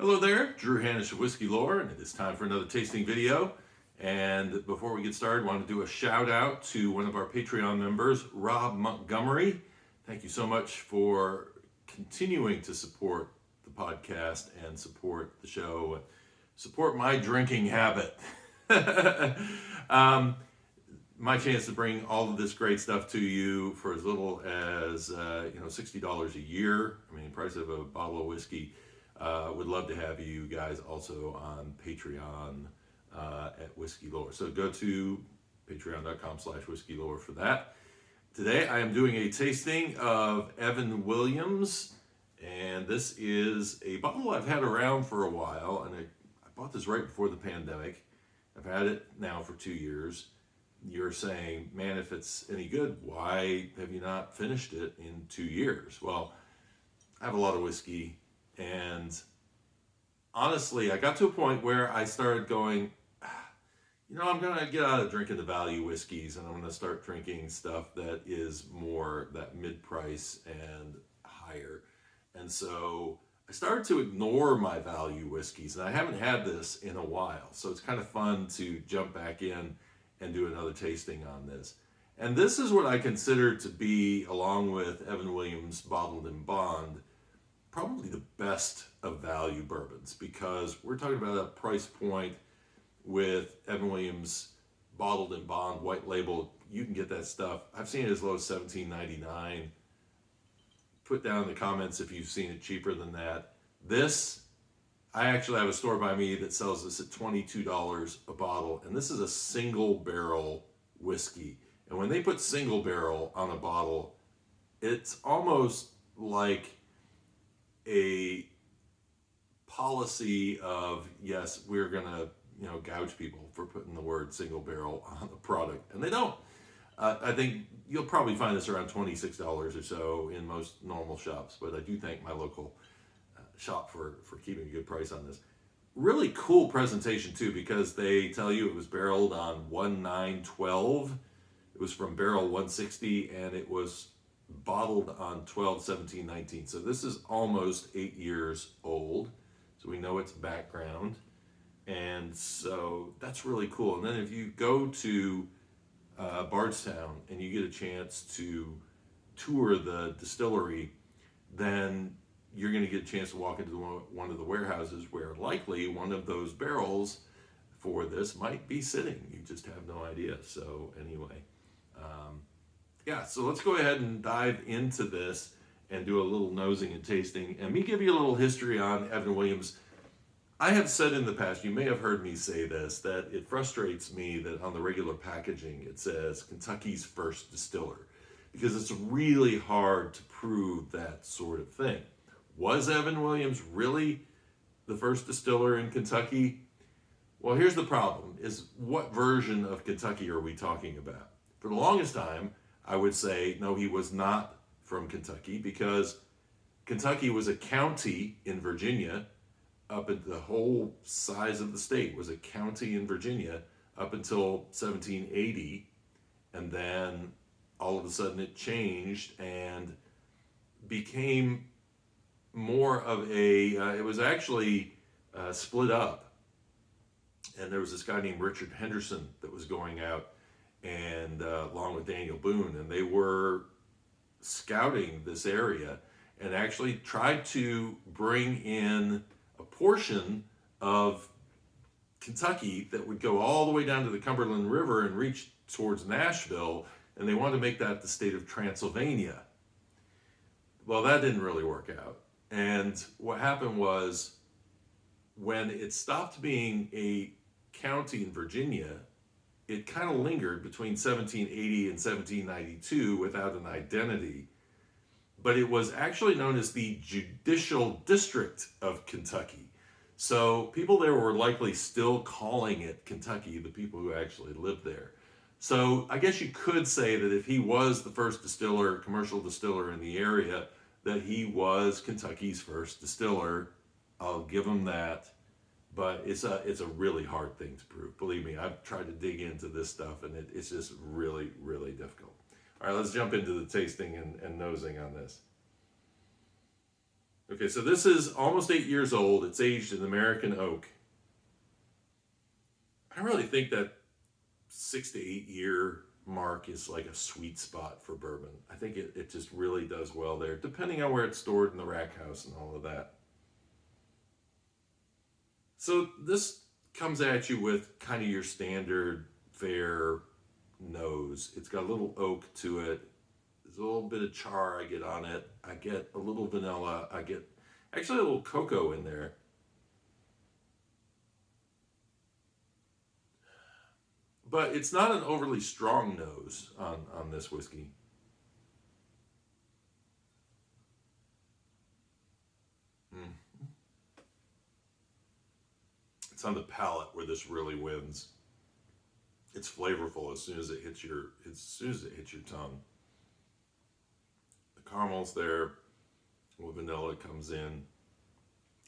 Hello there, Drew Hanish of Whiskey Lore, and it is time for another tasting video. And before we get started, I want to do a shout out to one of our Patreon members, Rob Montgomery. Thank you so much for continuing to support the podcast and support the show, support my drinking habit. My chance to bring all of this great stuff to you for as little as $60 a year. I mean, the price of a bottle of whiskey. Would love to have you guys also on Patreon at Whiskey Lore. So go to patreon.com/Whiskey Lore for that. Today I am doing a tasting of Evan Williams, and this is a bottle I've had around for a while, and I bought this right before the pandemic. I've had it now for 2 years. You're saying, man, if it's any good, why have you not finished it in 2 years? Well, I have a lot of whiskey. And honestly, I got to a point where I started going, I'm going to get out of drinking the value whiskeys and I'm going to start drinking stuff that is more that mid-price and higher. And so I started to ignore my value whiskeys, and I haven't had this in a while. So it's kind of fun to jump back in and do another tasting on this. And this is what I consider to be, along with Evan Williams Bottled in Bond, probably the best of value bourbons, because we're talking about a price point with Evan Williams Bottled in Bond white label. You can get that stuff. I've seen it as low as $17.99. Put down in the comments if you've seen it cheaper than that. This, I actually have a store by me that sells this at $22 a bottle, and this is a single barrel whiskey. And when they put single barrel on a bottle, it's almost like a policy of, yes, we're gonna gouge people for putting the word single barrel on the product, and they don't. I think you'll probably find this around $26 or so in most normal shops, but I do thank my local shop for keeping a good price on this. Really cool presentation too, because they tell you it was barreled on 1912. It was from barrel 160, and it was bottled on 12/17/19. So this is almost 8 years old. So we know its background. And so that's really cool. And then if you go to Bardstown and you get a chance to tour the distillery, then you're going to get a chance to walk into one of the warehouses where likely one of those barrels for this might be sitting. You just have no idea. So anyway, so let's go ahead and dive into this and do a little nosing and tasting. And me give you a little history on Evan Williams. I have said in the past, you may have heard me say this, that it frustrates me that on the regular packaging it says Kentucky's first distiller, because it's really hard to prove that sort of thing. Was Evan Williams really the first distiller in Kentucky? Well, here's the problem, is what version of Kentucky are we talking about? For the longest time, I would say, no, he was not from Kentucky, because Kentucky was a county in Virginia. Up at the whole size of the state was a county in Virginia up until 1780. And then all of a sudden it changed and became more of it was actually split up. And there was this guy named Richard Henderson that was going out, and along with Daniel Boone, and they were scouting this area and actually tried to bring in a portion of Kentucky that would go all the way down to the Cumberland River and reach towards Nashville, and they wanted to make that the state of Transylvania. Well, that didn't really work out. And what happened was, when it stopped being a county in Virginia, it kind of lingered between 1780 and 1792 without an identity. But it was actually known as the Judicial District of Kentucky. So people there were likely still calling it Kentucky, the people who actually lived there. So I guess you could say that if he was the first distiller, commercial distiller in the area, that he was Kentucky's first distiller. I'll give him that. But it's a really hard thing to prove. Believe me, I've tried to dig into this stuff, and it's just really, really difficult. All right, let's jump into the tasting and nosing on this. Okay, so this is almost 8 years old. It's aged in American oak. I really think that 6 to 8 year mark is like a sweet spot for bourbon. I think it just really does well there, depending on where it's stored in the rack house and all of that. So this comes at you with kind of your standard fare nose. It's got a little oak to it. There's a little bit of char I get on it. I get a little vanilla. I get actually a little cocoa in there. But it's not an overly strong nose on this whiskey. Mm. It's on the palate where this really wins. It's flavorful as soon as it hits your tongue. The caramel's there, a little vanilla comes in.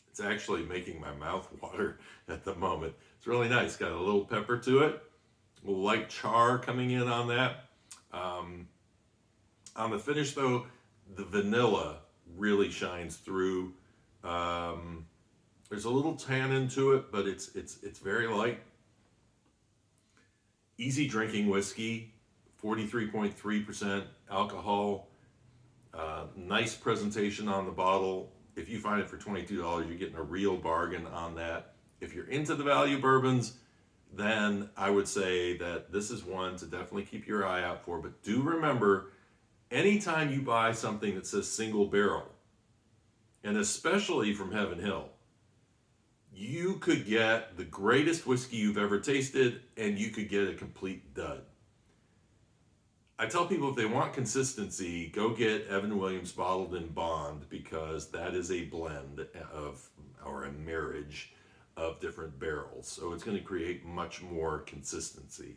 It's actually making my mouth water at the moment. It's really nice. Got a little pepper to it, a little light char coming in on that. Um, on the finish though, the vanilla really shines through. Um, there's a little tannin to it, but it's very light. Easy drinking whiskey, 43.3% alcohol. Nice presentation on the bottle. If you find it for $22, you're getting a real bargain on that. If you're into the value bourbons, then I would say that this is one to definitely keep your eye out for. But do remember, anytime you buy something that says single barrel, and especially from Heaven Hill, you could get the greatest whiskey you've ever tasted, and you could get a complete dud. I tell people if they want consistency, go get Evan Williams bottled in bond, because that is a blend of, or a marriage of different barrels. So it's going to create much more consistency.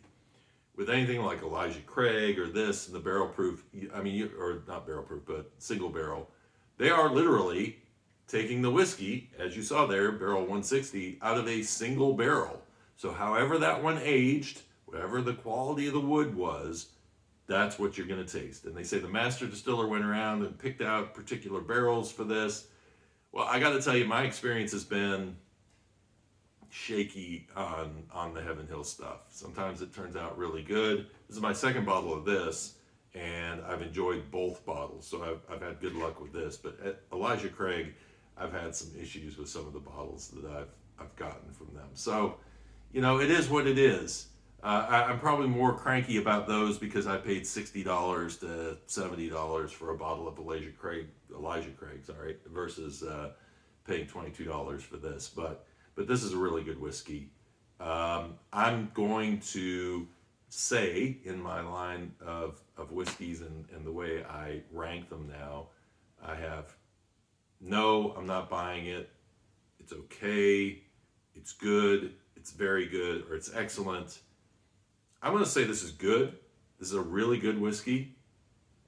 With anything like Elijah Craig or this and the barrel proof, or not barrel proof, but single barrel, they are literally taking the whiskey, as you saw there, barrel 160, out of a single barrel. So however that one aged, whatever the quality of the wood was, that's what you're going to taste. And they say the master distiller went around and picked out particular barrels for this. Well, I got to tell you, my experience has been shaky on the Heaven Hill stuff. Sometimes it turns out really good. This is my second bottle of this, and I've enjoyed both bottles. So I've had good luck with this. But at Elijah Craig, I've had some issues with some of the bottles that I've gotten from them. So, it is what it is. I'm probably more cranky about those because I paid $60 to $70 for a bottle of Elijah Craig, versus paying $22 for this. But this is a really good whiskey. I'm going to say in my line of whiskeys and the way I rank them now, I have no, I'm not buying it. It's okay. It's good. It's very good, or it's excellent. I'm going to say this is good. This is a really good whiskey,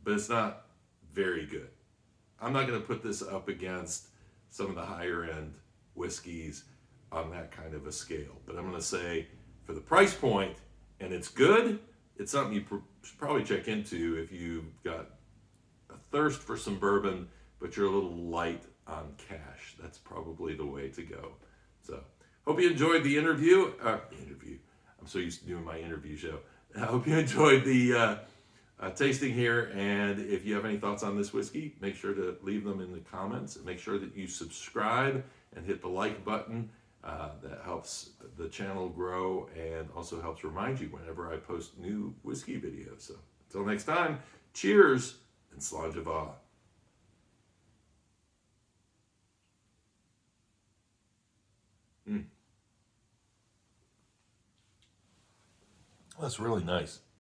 but it's not very good. I'm not going to put this up against some of the higher end whiskeys on that kind of a scale. But I'm going to say for the price point, and it's good, it's something you should probably check into if you've got a thirst for some bourbon, but you're a little light on cash. That's probably the way to go. So, hope you enjoyed the interview. I'm so used to doing my interview show. I hope you enjoyed the tasting here. And if you have any thoughts on this whiskey, make sure to leave them in the comments. And make sure that you subscribe and hit the like button. That helps the channel grow and also helps remind you whenever I post new whiskey videos. So, until next time, cheers and Slàinte That's really nice.